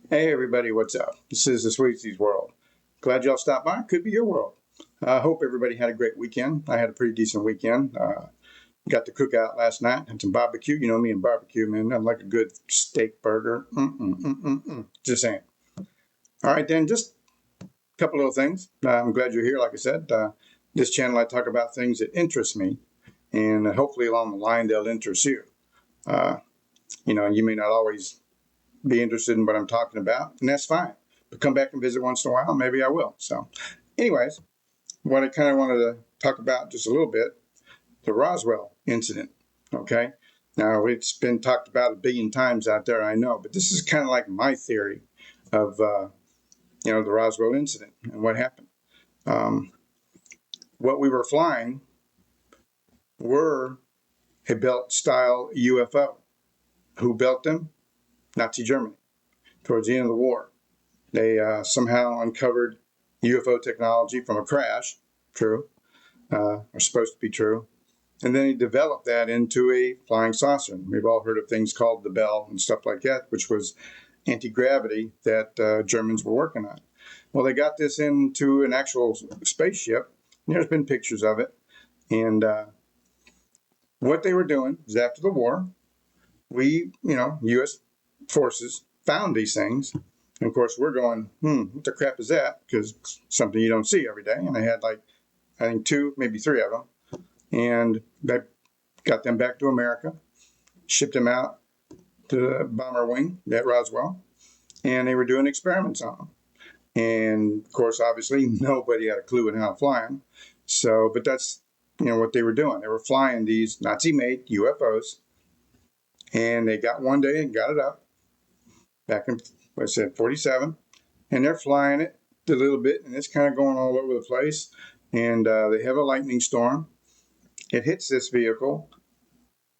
Hey everybody, what's up? This is the Sweeties World. Glad y'all stopped by. Could be your world. I hope everybody had a great weekend. I had a pretty decent weekend. Got to cook out last night, had some barbecue. You know me and barbecue, man. I like a good steak burger. Just saying. All right, then, just a couple little things. I'm glad you're here. Like I said, this channel I talk about things that interest me, and hopefully along the line they'll interest you. Uh, you may not always be interested in what I'm talking about, and that's fine. But come back and visit once in a while, maybe I will. So, anyways, what I kind of wanted to talk about just a little bit, the Roswell incident. Okay. Now, it's been talked about a billion times out there, I know, but this is kind of like my theory of, the Roswell incident and what happened. What we were flying were a belt style UFO. Who built them? Nazi Germany. Towards the end of the war, they somehow uncovered UFO technology from a crash, true, or supposed to be true, and then he developed that into a flying saucer. We've all heard of things called the Bell and stuff like that, which was anti-gravity that Germans were working on. Well, they got this into an actual spaceship. There's been pictures of it. And what they were doing is after the war, we, U.S. forces found these things. And of course, we're going, what the crap is that? Because something you don't see every day. And they had I think 2, maybe 3 of them. And that got them back to America, shipped them out to the bomber wing at Roswell, and they were doing experiments on them. And of course, obviously, nobody had a clue on how to fly them. So, but that's, what they were doing. They were flying these Nazi-made UFOs, and they got one day and got it up back in, 47, and they're flying it a little bit, and it's kind of going all over the place. And they have a lightning storm. It hits this vehicle,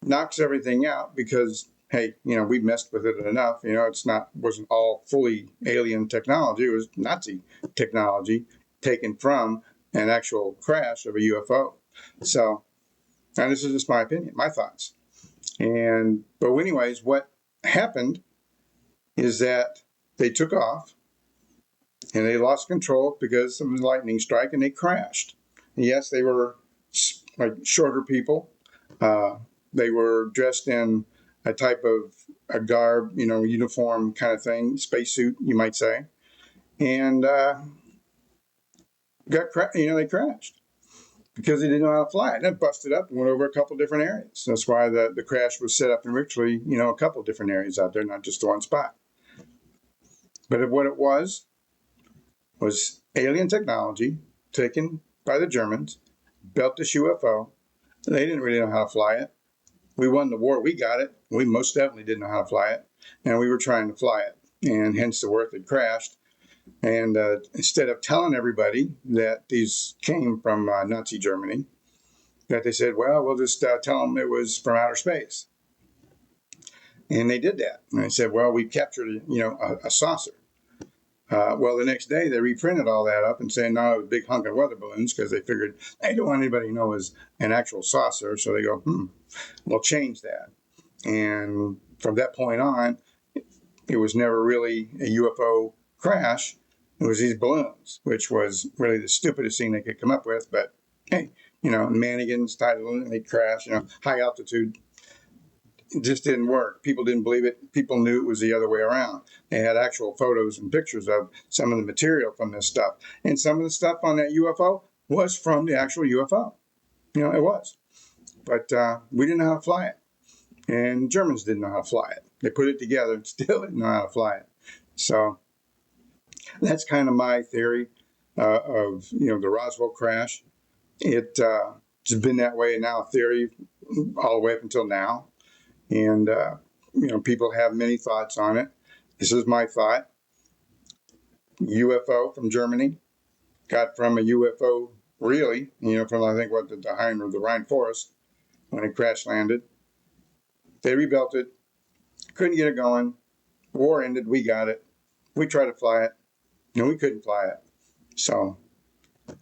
knocks everything out because, hey, we messed with it enough. Wasn't all fully alien technology. It was Nazi technology taken from an actual crash of a UFO. So, and this is just my opinion, my thoughts. But anyways, what happened is that they took off and they lost control because of the lightning strike and they crashed. And yes, they were like shorter people. They were dressed in a type of a garb, uniform kind of thing, spacesuit, you might say, and they crashed because they didn't know how to fly it. And it busted up and went over a couple different areas. That's why the crash was set up in virtually, a couple different areas out there, not just the one spot. But what it was alien technology taken by the Germans, built this UFO. They didn't really know how to fly it. We won the war. We got it. We most definitely didn't know how to fly it. And we were trying to fly it. And hence the word had crashed. And instead of telling everybody that these came from Nazi Germany, that they said, well, we'll just tell them it was from outer space. And they did that. And they said, well, we captured, a saucer. Well, the next day they reprinted all that up and saying, no, it was a big hunk of weather balloons because they figured they don't want anybody to know it was an actual saucer. So they go, we'll change that. And from that point on, it was never really a UFO crash. It was these balloons, which was really the stupidest thing they could come up with. But hey, mannequins tied to the balloon and they crash, high altitude. It just didn't work. People didn't believe it. People knew it was the other way around. They had actual photos and pictures of some of the material from this stuff. And some of the stuff on that UFO was from the actual UFO. It was. But we didn't know how to fly it. And Germans didn't know how to fly it. They put it together and still didn't know how to fly it. So that's kind of my theory of, the Roswell crash. It's been that way now, theory all the way up until now. And, people have many thoughts on it. This is my thought. UFO from Germany got from a UFO, really, from I think the Rhine Forest when it crash landed. They rebuilt it, couldn't get it going. War ended, we got it. We tried to fly it, and we couldn't fly it. So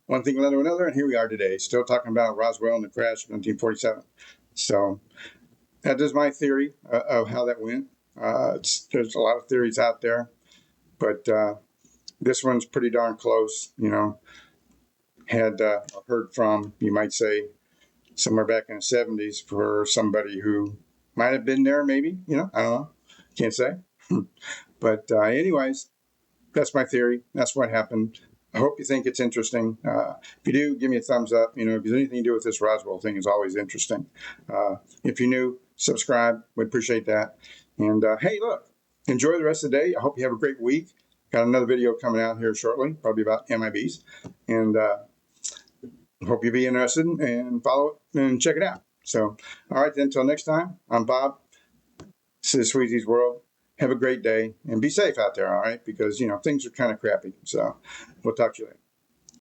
one thing led to another, and here we are today, still talking about Roswell and the crash of 1947. So that is my theory of how that went. There's a lot of theories out there. But this one's pretty darn close. Had heard from, you might say, somewhere back in the 70s for somebody who might have been there, maybe. I don't know. Can't say. But anyways, that's my theory. That's what happened. I hope you think it's interesting. If you do, give me a thumbs up. Because anything to do with this Roswell thing is always interesting. If you're new, subscribe. We appreciate that. And hey, look, enjoy the rest of the day. I hope you have a great week. Got another video coming out here shortly, probably about MIBs. And hope you'll be interested and follow it and check it out. So, all right, then, until next time, I'm Bob. This is Sweezy's World. Have a great day and be safe out there, all right? Because, things are kind of crappy. So we'll talk to you later.